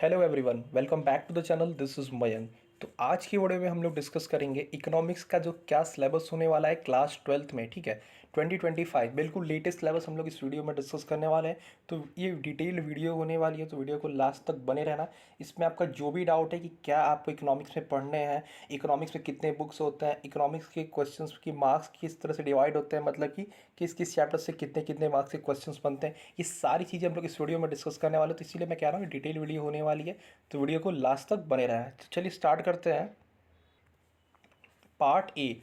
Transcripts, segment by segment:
Hello everyone, welcome back to the channel. This is Mayank. तो आज की वीडियो में हम लोग डिस्कस करेंगे इकोनॉमिक्स का जो क्या सिलेबस होने वाला है क्लास 12th में। ठीक है, 2025 बिल्कुल लेटेस्ट सिलेबस हम लोग इस वीडियो में डिस्कस करने वाले हैं। तो ये डिटेल वीडियो होने वाली है, तो वीडियो को लास्ट तक बने रहना। इसमें आपका जो भी डाउट है कि क्या आपको इकोनॉमिक्स में पढ़ने हैं, इकोनॉमिक्स में कितने बुक्स होते हैं, इकोनॉमिक्स के क्वेश्चन की मार्क्स किस तरह से डिवाइड होते हैं, मतलब कि किस किस चैप्टर से कितने कितने मार्क्स के क्वेश्चंस बनते हैं, ये सारी चीज़ें हम लोग इस वीडियो में डिस्कस करने वाले हैं। तो इसीलिए मैं कह रहा हूँ डिटेल वीडियो होने वाली है, तो वीडियो को लास्ट तक बने रहना है। तो चलिए स्टार्ट करते हैं। Part A,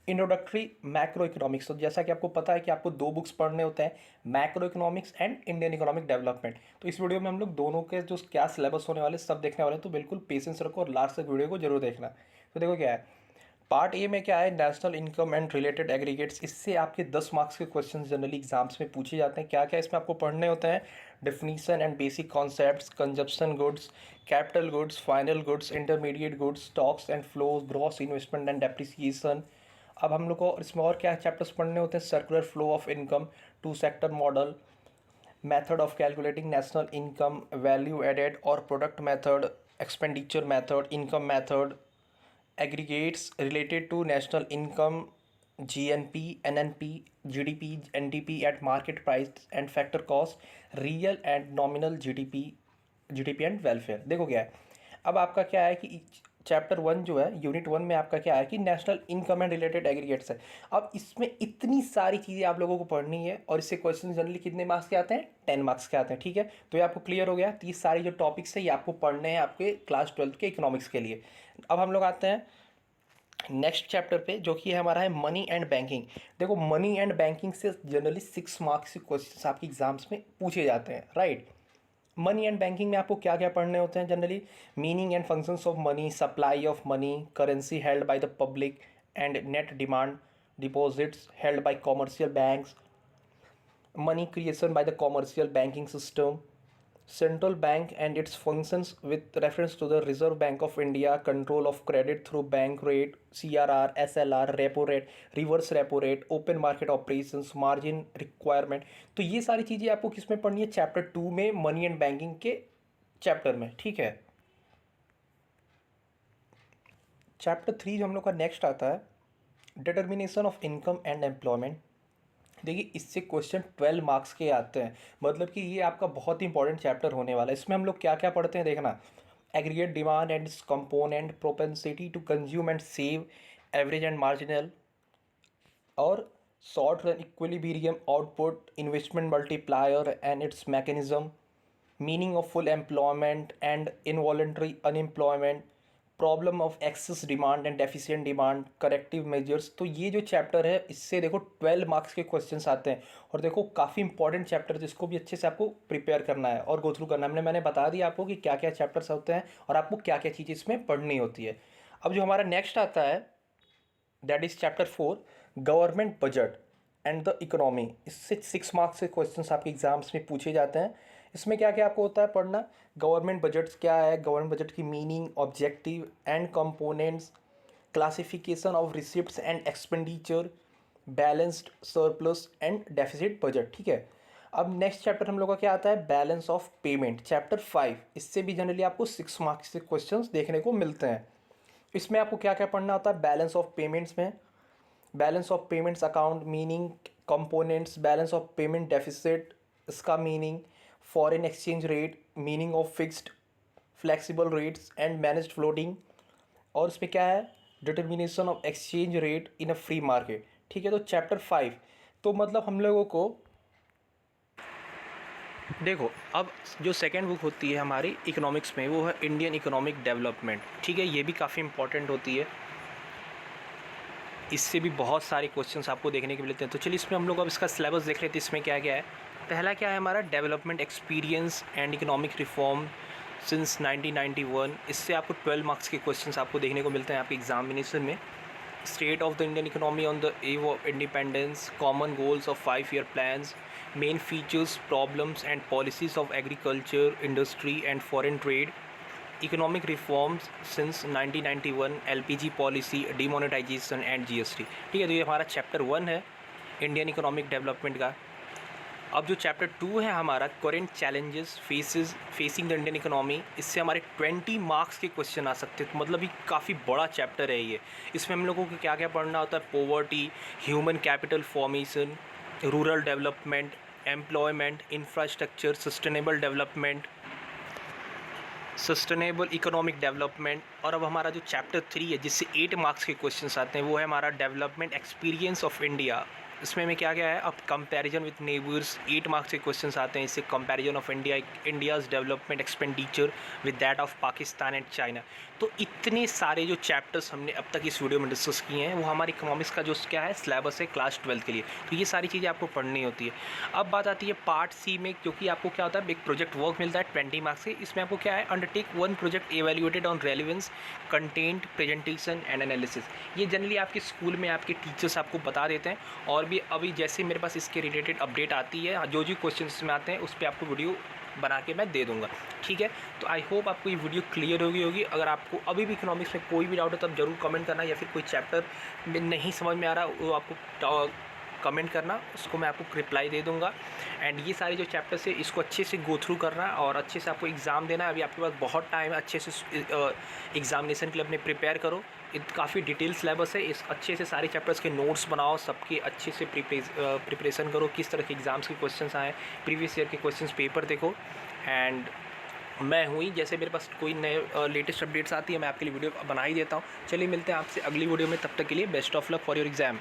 introductory macro economics. तो जैसा कि आपको पता है कि आपको दो बुक्स पढ़ने होते हैं, macro economics and Indian economic development. तो इस वीडियो में हम लोग दोनों के जो क्या सिलेबस होने वाले सब देखने वाले हैं, तो बिल्कुल पेशेंस रखो और लास्ट तक वीडियो को जरूर देखना। तो देखो क्या है, पार्ट ए में क्या है, national income and related aggregates. इससे आपके 10 मार्क्स के क्वेश्चन जनरली एग्जाम्स में पूछे जाते हैं। क्या क्या इसमें आपको पढ़ने होते हैं, definition and basic concepts, consumption goods, capital goods, final goods, intermediate goods, stocks and flows, gross investment and depreciation. अब हम लोग को इसमें और क्या चैप्टर्स पढ़ने होते हैं, circular flow of income, two sector model, method of calculating national income, value added और product method, expenditure method, income method, aggregates related to national income, GNP, NNP, GDP, NDP at market price and factor cost, real and nominal GDP and welfare। देखो क्या है, अब आपका क्या है कि chapter 1 जो है, यूनिट 1 में आपका क्या है कि national income and related aggregates है। अब इसमें इतनी सारी चीज़ें आप लोगों को पढ़नी है और इससे क्वेश्चन जनरली कितने मार्क्स के आते हैं, 10 मार्क्स के आते हैं। ठीक है, तो ये आपको क्लियर हो गया। तो ये सारी जो टॉपिक्स है ये आपको पढ़ने हैं आपके क्लास 12th के इकोनॉमिक्स के लिए। अब हम लोग आते हैं नेक्स्ट चैप्टर पे, जो कि हमारा है मनी एंड बैंकिंग। देखो, मनी एंड बैंकिंग से जनरली 6 मार्क्स के क्वेश्चन आपके एग्जाम्स में पूछे जाते हैं, राइट। मनी एंड बैंकिंग में आपको क्या क्या पढ़ने होते हैं generally, meaning and functions of money, supply of money, currency held by the public and net demand, deposits held by commercial banks, money creation by the commercial banking system, central bank and its functions with reference to the Reserve Bank of India, control of credit through bank rate, CRR, SLR, repo rate, reverse repo rate, open market operations, margin requirement। तो ये सारी चीज़ें आपको किस में पढ़नी है, chapter 2 में, मनी एंड बैंकिंग के चैप्टर में। ठीक है, चैप्टर 3 जो हम लोग का नेक्स्ट आता है, determination of income and employment. देखिए, इससे क्वेश्चन 12 मार्क्स के आते हैं, मतलब कि ये आपका बहुत ही इंपॉर्टेंट चैप्टर होने वाला है। इसमें हम लोग क्या क्या पढ़ते हैं देखना, aggregate demand and component, propensity to consume and save, average and marginal, और short run equilibrium output, investment multiplier and its mechanism, meaning of full employment and involuntary unemployment, problem of excess demand and deficient demand, corrective measures. तो ये जो chapter है इससे देखो 12 marks के questions आते हैं। और देखो काफ़ी इंपॉर्टेंट चैप्टर है, जिसको भी अच्छे से आपको प्रिपेयर करना है और गो थ्रू करना है। मैंने बता दिया आपको कि क्या क्या चैप्टर्स होते हैं और आपको क्या क्या चीज़ें इसमें पढ़नी होती है। अब जो हमारा नेक्स्ट आता है, that is chapter 4, government budget and the economy. इससे 6 मार्क्स के क्वेश्चंस आपके एग्जाम्स में पूछे जाते हैं। इसमें क्या क्या आपको होता है पढ़ना, गवर्नमेंट बजट क्या है, गवर्नमेंट बजट की meaning, objective and components, classification of receipts and expenditure, balanced surplus and deficit budget. ठीक है, अब नेक्स्ट चैप्टर हम लोग का क्या आता है, बैलेंस ऑफ पेमेंट, चैप्टर 5। इससे भी जनरली आपको 6 मार्क्स के क्वेश्चंस देखने को मिलते हैं। इसमें आपको क्या क्या पढ़ना होता है, बैलेंस ऑफ पेमेंट्स में, balance of payments account meaning, components, balance of payment deficit इसका meaning, foreign exchange rate, meaning of fixed flexible rates and managed floating, और इसमें क्या है, determination of exchange rate in a free market. ठीक है, तो chapter 5। तो मतलब हम लोगों को देखो, अब जो सेकेंड बुक होती है हमारी इकोनॉमिक्स में, वो है इंडियन इकोनॉमिक डेवलपमेंट। ठीक है, ये भी काफ़ी इंपॉर्टेंट होती है, इससे भी बहुत सारे क्वेश्चंस आपको देखने के मिलते हैं। तो चलिए इसमें हम लोग अब इसका सिलेबस देख लेते हैं। इसमें क्या क्या है, पहला क्या है हमारा, development experience and economic reform since 1991। इससे आपको 12 मार्क्स के क्वेश्चंस आपको देखने को मिलते हैं आपके एग्जामिनेशन में। State of the Indian economy on the eve of independence, common goals of 5 year plans, main features, problems and policies of agriculture, industry and foreign trade, economic reforms since 1991, LPG policy, demonetisation and GST. ठीक है, तो ये हमारा chapter 1 है Indian economic development का। अब जो chapter 2 है हमारा current challenges facing the Indian economy, इससे हमारे 20 मार्क्स के क्वेश्चन आ सकते हैं। तो मतलब ये काफ़ी बड़ा चैप्टर है ये। इसमें हम लोगों को क्या क्या पढ़ना होता है, poverty, human capital formation, rural development, employment, infrastructure, sustainable economic development. और अब हमारा जो चैप्टर 3 है जिससे 8 मार्क्स के क्वेश्चंस आते हैं वो है हमारा डेवलपमेंट एक्सपीरियंस ऑफ इंडिया। इसमें में क्या क्या है, अब कंपैरिजन विद नेबर्स, 8 मार्क्स के क्वेश्चंस आते हैं इससे। Comparison of India's development expenditure with that of Pakistan and China. तो इतने सारे जो चैप्टर्स हमने अब तक इस वीडियो में डिस्कस किए हैं वो हमारे इकोनॉमिक्स का जो क्या है सिलेबस है क्लास 12 के लिए। तो ये सारी चीज़ें आपको पढ़नी होती है। अब बात आती है पार्ट सी में, क्योंकि आपको क्या होता है एक प्रोजेक्ट वर्क मिलता है 20 मार्क्स के। इसमें आपको क्या है, undertake one project evaluated on relevance, content, presentation and analysis. ये जनरली आपके स्कूल में आपके टीचर्स आपको बता देते हैं। और भी अभी जैसे मेरे पास इसके रिलेटेड अपडेट आती है, जो जो क्वेश्चन में आते हैं उस पर आपको वीडियो बना के मैं दे दूंगा, ठीक है। तो आई होप आपको ये वीडियो क्लियर होगी। अगर आपको अभी भी इकोनॉमिक्स में कोई भी डाउट है तो आप जरूर कमेंट करना, या फिर कोई चैप्टर में नहीं समझ में आ रहा वो आपको कमेंट करना, उसको मैं आपको रिप्लाई दे दूंगा। एंड ये सारे जो चैप्टर्स है इसको अच्छे से गो थ्रू करना और अच्छे से आपको एग्ज़ाम देना है। अभी आपके पास बहुत टाइम है, अच्छे से एग्ज़ामिनेशन के लिए अपने प्रिपेयर करो। काफ़ी डिटेल सिलेबस है, इस अच्छे से सारे चैप्टर्स के नोट्स बनाओ, सबके अच्छे से प्रिपरेशन करो, किस तरह के एग्ज़ाम्स के क्वेश्चंस आए, प्रीवियस ईयर के क्वेश्चंस पेपर देखो। एंड मैं हुई जैसे मेरे पास कोई नए लेटेस्ट अपडेट्स आती है मैं आपके लिए वीडियो बना ही देता हूँ। चलिए मिलते हैं आपसे अगली वीडियो में, तब तक के लिए best of luck for your exam.